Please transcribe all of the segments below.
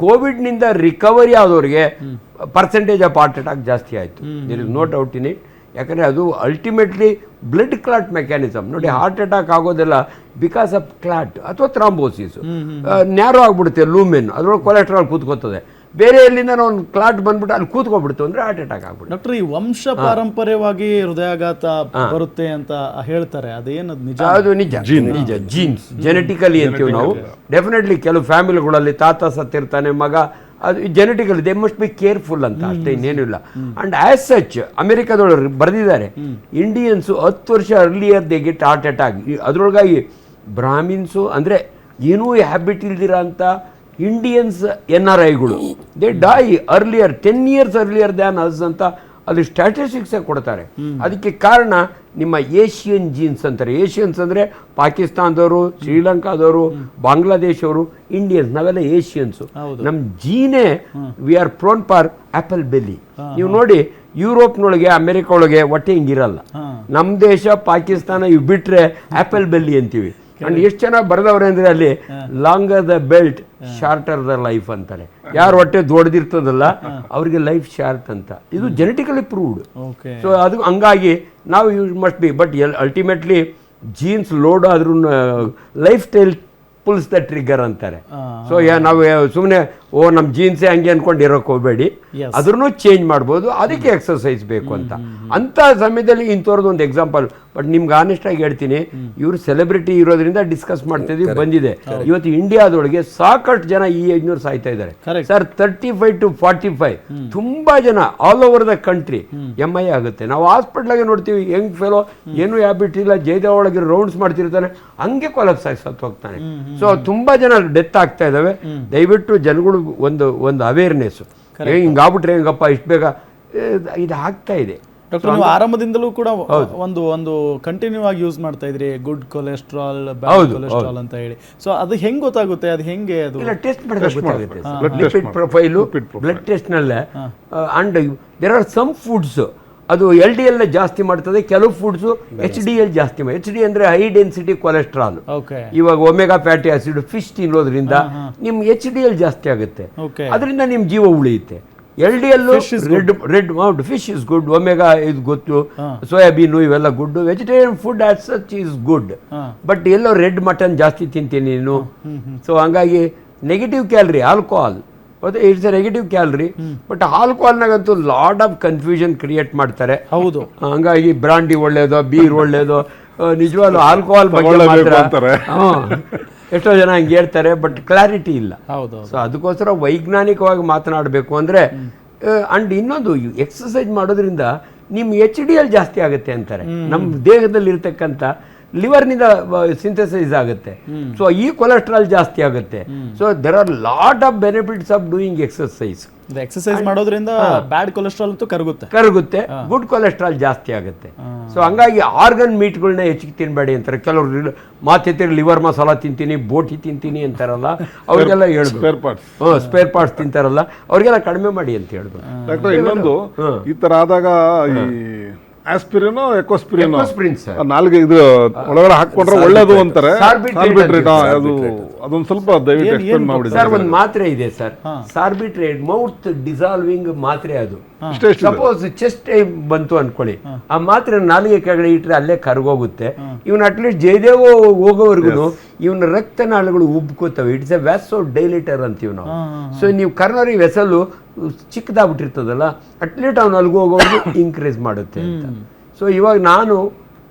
ಕೋವಿಡ್ನಿಂದ ರಿಕವರಿ ಆದವ್ರಿಗೆ percentage of heart attack ಜಾಸ್ತಿ ಆಯಿತು. There is no doubt in it. ಯಾಕಂದರೆ ಅದು ಅಲ್ಟಿಮೇಟ್ಲಿ ಬ್ಲಡ್ ಕ್ಲಾಟ್ ಮೆಕ್ಯಾನಿಸಮ್. ನೋಡಿ, ಹಾರ್ಟ್ ಅಟ್ಯಾಕ್ ಆಗೋದೆಲ್ಲ ಬಿಕಾಸ್ ಆಫ್ ಕ್ಲಾಟ್ ಅಥವಾ ಥ್ರಾಂಬೋಸಿಸ್. ನ್ಯಾರೋ ಆಗಿಬಿಡುತ್ತೆ ಲೂಮೆನ್, ಅದರೊಳಗೆ ಕೊಲೆಸ್ಟ್ರಾಲ್ ಕೂತ್ಕೋತದೆ. ಬೇರೆ ಎಲ್ಲಿಂದ ಒಂದು ಕ್ಲಾಟ್ ಬಂದ್ಬಿಟ್ಟು ಅಲ್ಲಿ ಕೂತ್ಕೊಬಿಡ್ತು ಅಂದರೆ ಹಾರ್ಟ್ ಅಟ್ಯಾಕ್ ಆಗ್ಬಿಡುತ್ತೆ. ಡಾಕ್ಟರ್, ಈ ವಂಶ ಪಾರಂಪರ್ಯವಾಗಿ ಹೃದಯಾಘಾತ ಬರುತ್ತೆ ಅಂತ ಹೇಳ್ತಾರೆ, ಅದೇನು ನಿಜ? ಅದು ನಿಜ, ಜೀನ್ಸ್ ಜೆನೆಟಿಕಲಿ ಅಂತೀವಿ ನಾವು. ಡೆಫಿನೆಟ್ಲಿ ಕೆಲವು ಫ್ಯಾಮಿಲಿಗಳಲ್ಲಿ ತಾತ ಸತ್ತಿರ್ತಾನೆ, ಮಗ, ಅದು genetically they must be careful ಅಂತ ಅಷ್ಟೇ, ಇನ್ನೇನಿಲ್ಲ. ಅಂಡ್ ಆಸ್ ಸಚ್ ಅಮೆರಿಕಾದೊಳಗೆ ಬರೆದಿದ್ದಾರೆ, ಇಂಡಿಯನ್ಸು 10 ವರ್ಷ earlier they get heart attack. ಅದರೊಳಗಾಗಿ ಬ್ರಾಹ್ಮಿನ್ಸು ಅಂದರೆ ಏನೂ ಹ್ಯಾಬಿಟ್ ಇಲ್ದಿರ ಅಂತ ಇಂಡಿಯನ್ಸ್ NRIಗಳು they die earlier 10 years earlier than us ಅಂತ ಅಲ್ಲಿ ಸ್ಟ್ಯಾಟಿಸ್ಟಿಕ್ಸೇ ಕೊಡ್ತಾರೆ. ಅದಕ್ಕೆ ಕಾರಣ ನಿಮ್ಮ ಏಷ್ಯನ್ ಜೀನ್ಸ್ ಅಂತಾರೆ. ಏಷ್ಯನ್ಸ್ ಅಂದರೆ ಪಾಕಿಸ್ತಾನದವರು, ಶ್ರೀಲಂಕಾದವರು, ಬಾಂಗ್ಲಾದೇಶವರು, ಇಂಡಿಯನ್ಸ್, ನಾವೆಲ್ಲ ಏಷ್ಯನ್ಸು. ನಮ್ಮ ಜೀನೇ we are prone for apple belly. ನೀವು ನೋಡಿ, ಯುರೋಪ್ನೊಳಗೆ ಅಮೆರಿಕ ಒಳಗೆ ಹೊಟ್ಟೆ ಹಿಂಗಿರಲ್ಲ. ನಮ್ಮ ದೇಶ ಪಾಕಿಸ್ತಾನ ಇವು ಬಿಟ್ಟರೆ ಆ್ಯಪಲ್ ಬೆಲ್ಲಿ ಅಂತೀವಿ. ಅಂಡ್ ಎಷ್ಟು ಚೆನ್ನಾಗಿ ಬರೆದವ್ರೆ ಅಂದರೆ ಅಲ್ಲಿ longer the belt shorter the life ಅಂತಾರೆ. ಯಾರು ಹೊಟ್ಟೆ ದೊಡ್ಡದಿರ್ತದಲ್ಲ ಅವ್ರಿಗೆ ಲೈಫ್ ಶಾರ್ಟ್ ಅಂತ. ಇದು ಜೆನೆಟಿಕಲಿ ಪ್ರೂವ್ಡ್. ಸೊ ಅದು ಹಂಗಾಗಿ ನಾವು use must be, but ultimately genes load ಆದ್ರೂ lifestyle pulls the trigger ಅಂತಾರೆ. ಸೊ ನಾವು ಸುಮ್ಮನೆ ನಮ್ಮ ಜೀನ್ಸೇ ಹಂಗೆ ಅನ್ಕೊಂಡು ಇರೋಕೆ ಹೋಗಬೇಡಿ, ಅದ್ರೂ ಚೇಂಜ್ ಮಾಡ್ಬೋದು. ಅದಕ್ಕೆ ಎಕ್ಸಸೈಸ್ ಬೇಕು ಅಂತ. ಅಂಥ ಸಮಯದಲ್ಲಿ ಇಂಥವ್ರದ್ದು ಒಂದು ಎಕ್ಸಾಂಪಲ್. ಬಟ್ ನಿಮ್ಗೆ ಆನೆಸ್ಟಾಗಿ ಹೇಳ್ತೀನಿ, ಇವರು ಸೆಲೆಬ್ರಿಟಿ ಇರೋದ್ರಿಂದ ಡಿಸ್ಕಸ್ ಮಾಡ್ತಿದ್ವಿ, ಬಂದಿದೆ. ಇವತ್ತು ಇಂಡಿಯಾದೊಳಗೆ ಸಾಕಷ್ಟು ಜನ ಈ ಏಜ್ನವ್ರು ಸಾಯ್ತಾ ಇದ್ದಾರೆ ಸರ್. 35 to 45 ತುಂಬಾ ಜನ all over the country MI ಆಗುತ್ತೆ. ನಾವು ಹಾಸ್ಪಿಟ್ಲಾಗೆ ನೋಡ್ತೀವಿ, ಯಂಗ್ ಫೆಲೋ ಏನೂ ಹ್ಯಾಬಿಟ್ ಇಲ್ಲ, ಜೈದ ಒಳಗೆ ರೌಂಡ್ಸ್ ಮಾಡ್ತಿರ್ತಾನೆ, ಹಂಗೆ ಕೊಲಾಪ್ಸ್ ಆಗಿ ಸತ್ತು ಹೋಗ್ತಾನೆ. ಸೊ ತುಂಬಾ ಜನ ಡೆತ್ ಆಗ್ತಾ ಇದಾವೆ. ದಯವಿಟ್ಟು ಜನಗಳು ಒಂದು ಅವೇರ್ನೆಸ್, ಹಿಂಗಾಗ್ಬಿಟ್ರೆ ಹೆಂಗಪ್ಪ ಇಷ್ಟು ಬೇಗ ಇದು ಆಗ್ತಾ ಇದೆ. ಡಾಕ್ಟರ್, ನೀವು ಆರಂಭದಿಂದಲೂ ಕೂಡ ಒಂದು ಕಂಟಿನ್ಯೂ ಆಗಿ ಯೂಸ್ ಮಾಡ್ತಾ ಇದ್ರಿ, ಗುಡ್ ಕೊಲೆಸ್ಟ್ರಾಲ್, ಬ್ಯಾಡ್ ಕೊಲೆಸ್ಟ್ರಾಲ್ ಅಂತ ಹೇಳಿ. ಸೊ ಅದು ಹೆಂಗ್ ಗೊತ್ತಾಗುತ್ತೆ? ಅದು ಹೆಂಗೆ? ಅದು ಟೆಸ್ಟ್ ಮಾಡಿದ್ರೆ ಗೊತ್ತಾಗುತ್ತೆ. ಲಿಪಿಡ್ ಪ್ರೊಫೈಲು ಬ್ಲಡ್ ಟೆಸ್ಟ್ ನಲ್ಲೇ. And there are some foods ಅದು LDL ಜಾಸ್ತಿ ಮಾಡ್ತದೆ, ಕೆಲವು ಫುಡ್ಸು HDL ಜಾಸ್ತಿ ಮಾಡಿ. HD ಅಂದರೆ ಹೈ ಡೆನ್ಸಿಟಿ ಕೊಲೆಸ್ಟ್ರಾಲ್. ಇವಾಗ ಒಮೆಗಾ ಫ್ಯಾಟಿ ಆಸಿಡ್ ಫಿಶ್ ತಿನ್ನೋದ್ರಿಂದ ನಿಮ್ HDL ಜಾಸ್ತಿ ಆಗುತ್ತೆ, ಅದರಿಂದ ನಿಮ್ ಜೀವ ಉಳಿಯುತ್ತೆ. LDL red fish is good, omega is ಗೊತ್ತು, ಸೋಯಾಬೀನು ಇವೆಲ್ಲ good, vegetarian food as such is good. But ಎಲ್ಲೋ ರೆಡ್ ಮಟನ್ ಜಾಸ್ತಿ ತಿಂತೀನಿ ನೀನು. ಸೊ ಹಂಗಾಗಿ negative calorie alcohol, it's a negative calorie. But ಆಲ್ಕೋಹಾಲ್ನಾಗಂತೂ ಲಾಟ್ ಆಫ್ ಕನ್ಫ್ಯೂಷನ್ ಕ್ರಿಯೇಟ್ ಮಾಡ್ತಾರೆ. ಹೌದು, ಹಂಗಾಗಿ ಬ್ರಾಂಡಿ ಒಳ್ಳೇದೋ, ಬೀರ್ ಒಳ್ಳೇದೋ, ನಿಜವಾಗ್ಲೂ ಆಲ್ಕೋಹಾಲ್ ಬಗ್ಗೆ ಮಾತ್ರ ಎಷ್ಟೋ ಜನ ಹಂಗೆ ಹೇಳ್ತಾರೆ, ಬಟ್ ಕ್ಲಾರಿಟಿ ಇಲ್ಲ. ಸೊ ಅದಕ್ಕೋಸ್ಕರ ವೈಜ್ಞಾನಿಕವಾಗಿ ಮಾತನಾಡಬೇಕು ಅಂದರೆ. ಅಂಡ್ ಇನ್ನೊಂದು, ಎಕ್ಸಸೈಸ್ ಮಾಡೋದ್ರಿಂದ ನಿಮ್ಮ HDL ಜಾಸ್ತಿ ಆಗುತ್ತೆ ಅಂತಾರೆ. ನಮ್ಮ ದೇಹದಲ್ಲಿ ಇರ್ತಕ್ಕಂಥ ಲಿವರ್ನಿಂದ ಸಿಂಥಸೈಸ್ ಆಗುತ್ತೆ. ಸೊ ಈ ಕೊಲೆಸ್ಟ್ರಾಲ್ ಜಾಸ್ತಿ ಆಗುತ್ತೆ. So there are lot of benefits of doing exercise. Exercise ಮಾಡೋದ್ರಿಂದ ಬ್ಯಾಡ್ ಕೊಲೆಸ್ಟ್ರಾಲ್ ಅಂತೂ ಕರಗುತ್ತೆ, ಗುಡ್ ಕೊಲೆಸ್ಟ್ರಾಲ್ ಜಾಸ್ತಿ ಆಗುತ್ತೆ. ಸೊ ಹಂಗಾಗಿ ಆರ್ಗನ್ ಮೀಟ್ಗಳನ್ನ ಹೆಚ್ಚಿಗೆ ತಿನ್ಬೇಡಿ ಅಂತಾರೆ. ಕೆಲವರು ಮಾತೆತ್ತಿರ ಲಿವರ್ ಮಸಾಲ ತಿಂತೀನಿ, ಬೋಟಿ ತಿಂತೀನಿ ಅಂತಾರಲ್ಲ, ಅವ್ರಿಗೆಲ್ಲ ಹೇಳ್ಬೇಕು. ಸ್ಪೇರ್ ಪಾರ್ಟ್ಸ್ ತಿಂತಾರಲ್ಲ, ಅವ್ರಿಗೆಲ್ಲ ಕಡಿಮೆ ಮಾಡಿ ಅಂತ ಹೇಳ್ಬೇಕು. ಡಾಕ್ಟರ್, ಇನ್ನೊಂದು ಈ ತರ ಆದಾಗ ಆಸ್ಪಿರಿನೋ ಎಕೋಸ್ಪಿರಿನೋ ನಾಲ್ಗೆ ಇದು ಒಳಗಡೆ ಹಾಕೊಂಡ್ರೆ ಒಳ್ಳೇದು ಅಂತಾರೆ. ಅದೊಂದು ಸ್ವಲ್ಪ ದಯವಿಟ್ಟು ಎಕ್ಸ್ಪ್ಲೇನ್ ಮಾಡ್ಬಿಡಿ ಸರ್. ಒಂದು ಮಾತ್ರೆ ಇದೆ ಸರ್, ಸಾರ್ಬಿಟ್ರೇಟ್ ಮೌತ್ ಡಿಸಾಲ್ವಿಂಗ್ ಮಾತ್ರೆ. ಅದು ಸಪೋಸ್ ಚೆಸ್ಟ್ ಬಂತು ಅನ್ಕೊಳ್ಳಿ, ಆ ಮಾತ್ರೆ ನಾಲಿಗೆ ಕೆಳಗಡೆ ಇಟ್ಟರೆ ಅಲ್ಲೇ ಕರ್ಗೋಗುತ್ತೆ. ಇವನ್ ಅಟ್ಲೀಸ್ಟ್ ಜಯದೇವ ಹೋಗೋವರೆಗೂ ಇವನ ರಕ್ತನಾಳಗಳು ಉಬ್ಕೋತವೆ. ಇಟ್ಸ್ ಎ ವ್ಯಾಸೋ ಡೈಲೇಟರ್ ಅಂತೀವಿ ನಾವು. ಸೊ ನೀವು ಕರ್ನರಿ ವೆಸಲು ಚಿಕ್ಕದಾಗ್ಬಿಟ್ಟಿರ್ತದಲ್ಲ, ಅಟ್ಲೀಸ್ಟ್ ಅವ್ನು ಅಲ್ಲಿಗೆ ಹೋಗೋವರೆಗೂ ಇನ್ಕ್ರೀಸ್ ಮಾಡುತ್ತೆ ಅಂತ. ಸೊ ಇವಾಗ ನಾನು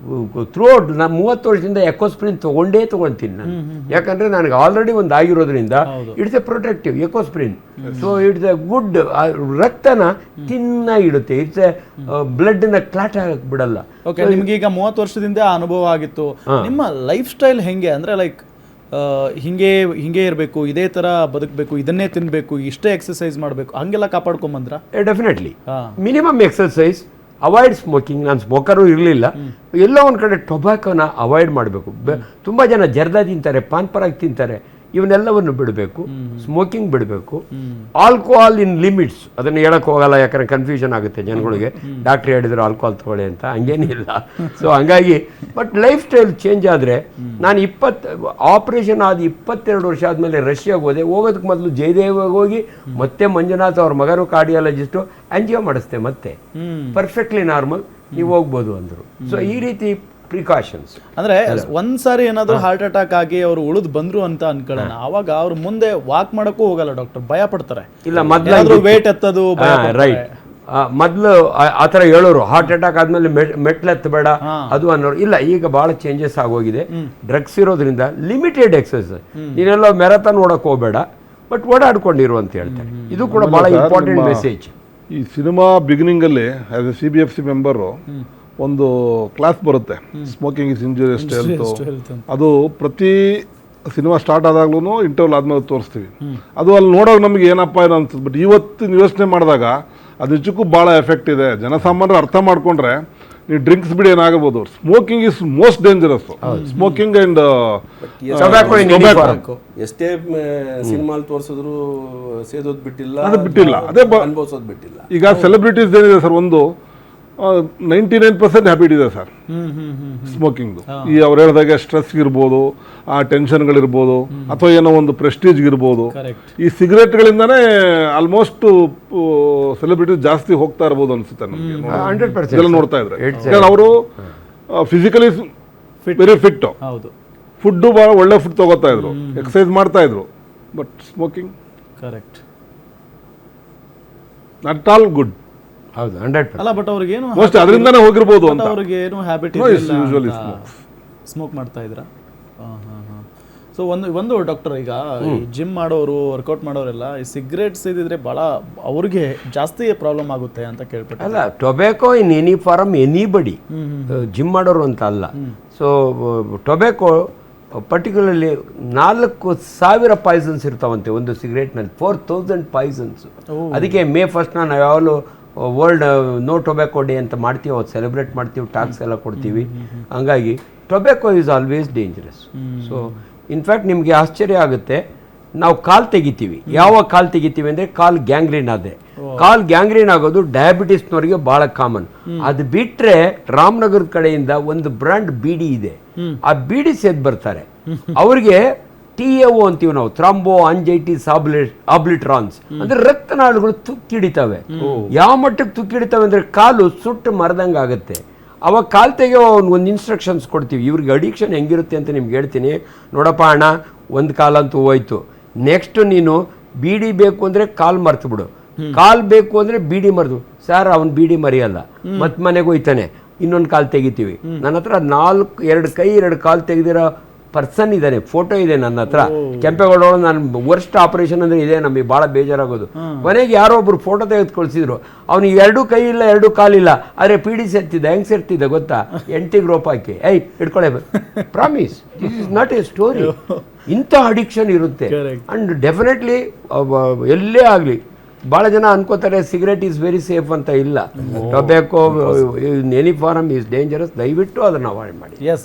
ಥ್ರೂಔಟ್ ನಾನು 30 ವರ್ಷದಿಂದ ಎಕೋಸ್ಪ್ರಿನ್ ತಗೊಂತೀನಿ ನಾನು. ಯಾಕಂದ್ರೆ ನನಗೆ ಆಲ್ರೆಡಿ ಒಂದು ಆಗಿರೋದ್ರಿಂದ it's a protective Ecosprin. So it's a good, ರಕ್ತನ ತಿನ್ನಾಗಿಡುತ್ತೆ. ಇಟ್ಸ್ ಎ ಬ್ಲಡ್ ನ ಕ್ಲಾಟ್ ಆಗಕ್ ಬಿಡಲ್ಲ. ಓಕೆ, ನಿಮ್ಗೆ ಈಗ 30 ವರ್ಷದಿಂದ ಅನುಭವ ಆಗಿತ್ತು. ನಿಮ್ಮ ಲೈಫ್ ಸ್ಟೈಲ್ ಹೆಂಗೆ ಅಂದ್ರೆ, ಲೈಕ್ ಹಿಂಗೆ ಇರಬೇಕು, ಇದೇ ತರ ಬದುಕಬೇಕು, ಇದನ್ನೇ ತಿನ್ಬೇಕು, ಇಷ್ಟೇ ಎಕ್ಸಸೈಸ್ ಮಾಡಬೇಕು, ಹಂಗೆಲ್ಲ ಕಾಪಾಡ್ಕೊಂಬಂದ್ರ? Definitely minimum exercise, avoid smoking. ನಾನು ಸ್ಮೋಕರು ಇರಲಿಲ್ಲ. ಎಲ್ಲೋ ಒಂದು ಕಡೆ ಟೊಬ್ಯಾಕೋನ ಅವಾಯ್ಡ್ ಮಾಡಬೇಕು. ತುಂಬ ಜನ ಜರ್ದಾ ತಿಂತಾರೆ, ಪಾನ್ ಪರಾಗ್ ತಿಂತಾರೆ. ಇವನ್ನೆಲ್ಲವನ್ನು ಬಿಡಬೇಕು, ಸ್ಮೋಕಿಂಗ್ ಬಿಡಬೇಕು, ಆಲ್ಕೋಹಾಲ್ ಇನ್ ಲಿಮಿಟ್ಸ್. ಅದನ್ನು ಹೇಳಕ್ಕೆ ಹೋಗಲ್ಲ, ಯಾಕಂದ್ರೆ ಕನ್ಫ್ಯೂಷನ್ ಆಗುತ್ತೆ ಜನಗಳಿಗೆ. ಡಾಕ್ಟ್ರ್ ಹೇಳಿದ್ರು ಆಲ್ಕೋಹಾಲ್ ತಗೊಳ್ಳಿ ಅಂತ, ಹಂಗೇನಿಲ್ಲ. ಸೊ ಹಂಗಾಗಿ ಬಟ್ ಲೈಫ್ ಸ್ಟೈಲ್ ಚೇಂಜ್ ಆದರೆ, ನಾನು ಆಪರೇಷನ್ ಆದ 22 ವರ್ಷ ಆದಮೇಲೆ ರಷ್ಯಾಗೆ ಹೋಗೋದಕ್ಕೆ ಮೊದಲು ಜಯದೇವಿಗೆ ಹೋಗಿ ಮತ್ತೆ ಮಂಜುನಾಥ್ ಅವ್ರ ಮಗನು ಕಾರ್ಡಿಯಾಲಜಿಸ್ಟು ಆಂಜಿಯೋ ಮಾಡಿಸ್ತೆ, ಮತ್ತೆ ಪರ್ಫೆಕ್ಟ್ಲಿ ನಾರ್ಮಲ್, ನೀವು ಹೋಗ್ಬೋದು ಅಂದರು. ಸೊ ಈ ರೀತಿ ಪ್ರಿಕಾಷನ್ಸ್. ಅಂದ್ರೆ ಒಂದ್ಸಾರಿ ಏನಾದ್ರು ಹಾರ್ಟ್ ಅಟ್ಯಾಕ್ ಆಗಿ ಅವ್ರು ಉಳಿದು ಬಂದ್ರು ಅಂತ ಅನ್ಕೊಳ್ಳೋಣ, ಅವಾಗ ಅವ್ರು ಮುಂದೆ ವಾಕ್ ಮಾಡಕ್ಕೂ ಹೋಗಲ್ಲ ಡಾಕ್ಟರ್, ಭಯ ಪಡ್ತಾರೆ. ಇಲ್ಲ, ಮೊದಲು ವೇಟ್ ಎತ್ತದು, ರೈಟ್, ಮೊದಲು ಆ ಥರ ಹೇಳೋರು, ಹಾರ್ಟ್ ಅಟ್ಯಾಕ್ ಆದ್ಮೇಲೆ ಮೆಟ್ಲು ಎತ್ತಬೇಡ ಅದು ಅನ್ನೋರು. ಇಲ್ಲ, ಈಗ ಭಾಳ ಚೇಂಜಸ್ ಆಗೋಗಿದೆ. ಡ್ರಗ್ಸ್ ಇರೋದ್ರಿಂದ ಲಿಮಿಟೆಡ್ ಎಕ್ಸರ್ಸೈಸ್, ನೀನೆಲ್ಲೋ ಮ್ಯಾರಥಾನ್ ಓಡಕ್ಕೆ ಹೋಗಬೇಡ, ಬಟ್ ಓಡಾಡ್ಕೊಂಡಿರು ಅಂತ ಹೇಳ್ತಾರೆ. ಇದು ಕೂಡ ಭಾಳ ಇಂಪಾರ್ಟೆಂಟ್ ಮೆಸೇಜ್. ಈ ಸಿನಿಮಾ ಬಿಗಿನಿಂಗ್ ಅಲ್ಲಿ ಆಸ್ ಎ CBFC ಮೆಂಬರು ಒಂದು ಕ್ಲಾಸ್ ಬರುತ್ತೆ, smoking is injurious to health. ಅದು ಪ್ರತಿ ಸಿನಿಮಾ ಸ್ಟಾರ್ಟ್ ಆದಾಗ್ಲೂ ಇಂಟರ್ವಲ್ ಆದ್ಮೇಲೆ ತೋರಿಸ್ತೀವಿ. ಅದು ಅಲ್ಲಿ ನೋಡೋಕೆ ನಮಗೆ ಏನಪ್ಪ ಏನೋ ಅನ್ಸುತ್ತೆ, ಬಟ್ ಇವತ್ತು ಯೋಚನೆ ಮಾಡಿದಾಗ ಅದು ನಿಜಕ್ಕೂ ಭಾಳ ಎಫೆಕ್ಟ್ ಇದೆ. ಜನಸಾಮಾನ್ಯರು ಅರ್ಥ ಮಾಡ್ಕೊಂಡ್ರೆ, ನೀವು ಡ್ರಿಂಕ್ಸ್ ಬಿಡಿ ಏನಾಗಬಹುದು, smoking is most dangerous. Smoking and ಎಷ್ಟೇ ಸಿನಿಮಾ ತೋರಿಸಿದ್ರು ಸೇದೋದ್ ಬಿಟ್ಟಿಲ್ಲ, ಅದೇ ಅನುಭವಿಸೋದು ಬಿಟ್ಟಿಲ್ಲ. ಈಗ ಸೆಲೆಬ್ರಿಟೀಸ್ ಏನಿದೆ ಸರ್, ಒಂದು 99% ಹ್ಯಾಬಿಟ್ ಇದೆ ಸರ್ ಸ್ಮೋಕಿಂಗ್ದು. ಈ ಅವ್ರು ಹೇಳಿದಾಗೆ ಸ್ಟ್ರೆಸ್ ಇರ್ಬೋದು, ಆ ಟೆನ್ಷನ್ಗಳಿರ್ಬೋದು, ಅಥವಾ ಏನೋ ಒಂದು ಪ್ರೆಸ್ಟೀಜ್ ಇರ್ಬೋದು. ಈ ಸಿಗರೇಟ್ಗಳಿಂದಾನೇ ಆಲ್ಮೋಸ್ಟ್ ಸೆಲೆಬ್ರಿಟೀಸ್ ಜಾಸ್ತಿ ಹೋಗ್ತಾ ಇರ್ಬೋದು ಅನ್ಸುತ್ತೆ ನಮಗೆ 100% ಇದೆಲ್ಲ ನೋಡ್ತಾ ಇದ್ರೆ. ಅವರು ಫಿಸಿಕಲಿ ವೆರಿ ಫಿಟ್, ಫುಡ್ ಭಾಳ ಒಳ್ಳೆ ಫುಡ್ ತಗೋತಾ ಇದ್ರು, ಎಕ್ಸಸೈಸ್ ಮಾಡ್ತಾ ಇದ್ರು, but smoking correct not all good. ಹೌದು, 100%. ಅಲ್ಲ, ಬಟ್ ಅವ್ರಿಗೇನು ಮೋಸ್ಟ್ ಅದರಿಂದಾನೇ ಹೋಗಿರ್ಬೋದು ಅಂತ. ಅವ್ರಿಗೆ ಏನು ಹ್ಯಾಬಿಟ್ ಸ್ಮೋಕ್ ಮಾಡ್ತಾ ಇದ್ರ. ಸೊ ಒಂದು ಡಾಕ್ಟರ್, ಈಗ ಜಿಮ್ ಮಾಡೋರು, ವರ್ಕೌಟ್ ಮಾಡೋರೆಲ್ಲ ಈ ಸಿಗರೇಟ್ಸ್ ಇದ್ರೆ ಬಹಳ ಅವ್ರಿಗೆ ಜಾಸ್ತಿ ಪ್ರಾಬ್ಲಮ್ ಆಗುತ್ತೆ ಅಂತ ಕೇಳ್ಬಿಟ್ಟು. ಅಲ್ಲ, tobacco in any form, anybody, gym ಮಾಡೋರು ಅಂತ ಅಲ್ಲ. ಸೊ ಟೊಬ್ಯಾಕೋ ಪರ್ಟಿಕ್ಯುಲರ್ಲಿ 4,000 ಪಾಯ್ಸನ್ಸ್ ಇರ್ತಾವಂತೆ ಒಂದು ಸಿಗರೇಟ್ನಲ್ಲಿ, 4,000 ಪಾಯ್ಸನ್ಸ್. ಅದಕ್ಕೆ May 1 ನಾವು ಯಾವಾಗಲೂ ವರ್ಲ್ಡ್ ನೋ ಟೊಬ್ಯಾಕೋ ಡೇ ಅಂತ ಮಾಡ್ತೀವಿ, ಅವತ್ತು ಸೆಲೆಬ್ರೇಟ್ ಮಾಡ್ತೀವಿ, ಟ್ಯಾಕ್ಸ್ ಎಲ್ಲ ಕೊಡ್ತೀವಿ. ಹಂಗಾಗಿ tobacco is always dangerous. So in fact ನಿಮಗೆ ಆಶ್ಚರ್ಯ ಆಗುತ್ತೆ, ನಾವು ಕಾಲು ತೆಗಿತೀವಿ. ಯಾವಾಗ ಕಾಲು ತೆಗಿತೀವಿ ಅಂದರೆ ಕಾಲು ಗ್ಯಾಂಗ್ರೀನ್ ಆದ್ರೆ. ಕಾಲು ಗ್ಯಾಂಗ್ರೀನ್ ಆಗೋದು ಡಯಾಬಿಟಿಸ್ನವರಿಗೆ ಭಾಳ ಕಾಮನ್. ಅದು ಬಿಟ್ಟರೆ ರಾಮನಗರದ ಕಡೆಯಿಂದ ಒಂದು ಬ್ರ್ಯಾಂಡ್ ಬೀಡಿ ಇದೆ, ಆ ಬೀಡಿ ಸೇದ್ ಬರ್ತಾರೆ. ಅವ್ರಿಗೆ TAO ಅಂತೀವಿ ನಾವು, ಥ್ರಾಂಬೋ ಆಂಜೈಟಿಸ್ ಆಬ್ಲಿಟ್ರಾನ್ಸ್, ಅಂದ್ರೆ ರಕ್ತನಾಳಗಳು ತುಕ್ಕಿಡಿತವೆ. ಯಾವ ಮಟ್ಟಕ್ಕೆ ತುಕ್ಕಿಡಿತವೆ ಅಂದ್ರೆ ಕಾಲು ಸುಟ್ಟು ಮರದಂಗೆ ಆಗುತ್ತೆ. ಅವಾಗ ಕಾಲು ತೆಗೆಯೋ ಒಂದು ಇನ್ಸ್ಟ್ರಕ್ಷನ್ಸ್ ಕೊಡ್ತೀವಿ. ಇವ್ರಿಗೆ ಅಡಿಕ್ಷನ್ ಹೆಂಗಿರುತ್ತೆ ಅಂತ ನಿಮ್ಗೆ ಹೇಳ್ತೀನಿ. ನೋಡಪ್ಪ ಅಣ್ಣ, ಒಂದು ಕಾಲಂತೂ ಹೋಯ್ತು, ನೆಕ್ಸ್ಟ್ ನೀನು ಬೀಡಿ ಬೇಕು ಅಂದರೆ ಕಾಲು ಮರ್ತು ಬಿಡು, ಕಾಲು ಬೇಕು ಅಂದರೆ ಬೀಡಿ ಮರ್ದು. ಸರ್, ಅವ್ನು ಬೀಡಿ ಮರೆಯಲ್ಲ, ಮತ್ತೆ ಮನೆಗೆ ಹೋಯ್ತಾನೆ, ಇನ್ನೊಂದು ಕಾಲು ತೆಗಿತೀವಿ. ನನ್ನ ಹತ್ರ 2 ಕೈ 2 ಕಾಲು ತೆಗೆದಿರೋ ಪರ್ಸನ್ ಇದ್ದಾನೆ, ಫೋಟೋ ಇದೆ ನನ್ನ ಹತ್ರ. ಕೆಂಪೇಗೌಡ, ನಾನು ವರ್ಸ್ಟ್ ಆಪರೇಷನ್ ಅಂದರೆ ಇದೆ, ನಮಗೆ ಭಾಳ ಬೇಜಾರಾಗೋದು. ಕೊನೆಗೆ ಯಾರೋ ಒಬ್ರು ಫೋಟೋ ತೆಗೆದು ಕಳಿಸಿದ್ರು, ಅವ್ನಿಗೆ 2 ಕೈ ಇಲ್ಲ 2 ಕಾಲಿಲ್ಲ, ಆದರೆ PD ಸೇರ್ತಿದ್ದ, ಹೆಂಗೆ ಸೇರ್ತಿದ್ದ ಗೊತ್ತಾ, ಎಂಟಿಗೆ ರೋಪ್ ಹಾಕಿ, ಇಟ್ಕೊಳ್ಳೆ, promise, this is not a story. ಇಂಥ ಅಡಿಕ್ಷನ್ ಇರುತ್ತೆ. ಅಂಡ್ ಡೆಫಿನೆಟ್ಲಿ ಎಲ್ಲೇ ಆಗಲಿ, ಭಾಳ ಜನ ಅನ್ಕೋತಾರೆ ಸಿಗರೇಟ್ ಈಸ್ ವೆರಿ ಸೇಫ್ ಅಂತ. ಇಲ್ಲ, tobacco in any form is dangerous. ದಯವಿಟ್ಟು ಅದನ್ನು ಅವಾಯ್ಡ್ ಮಾಡಿ.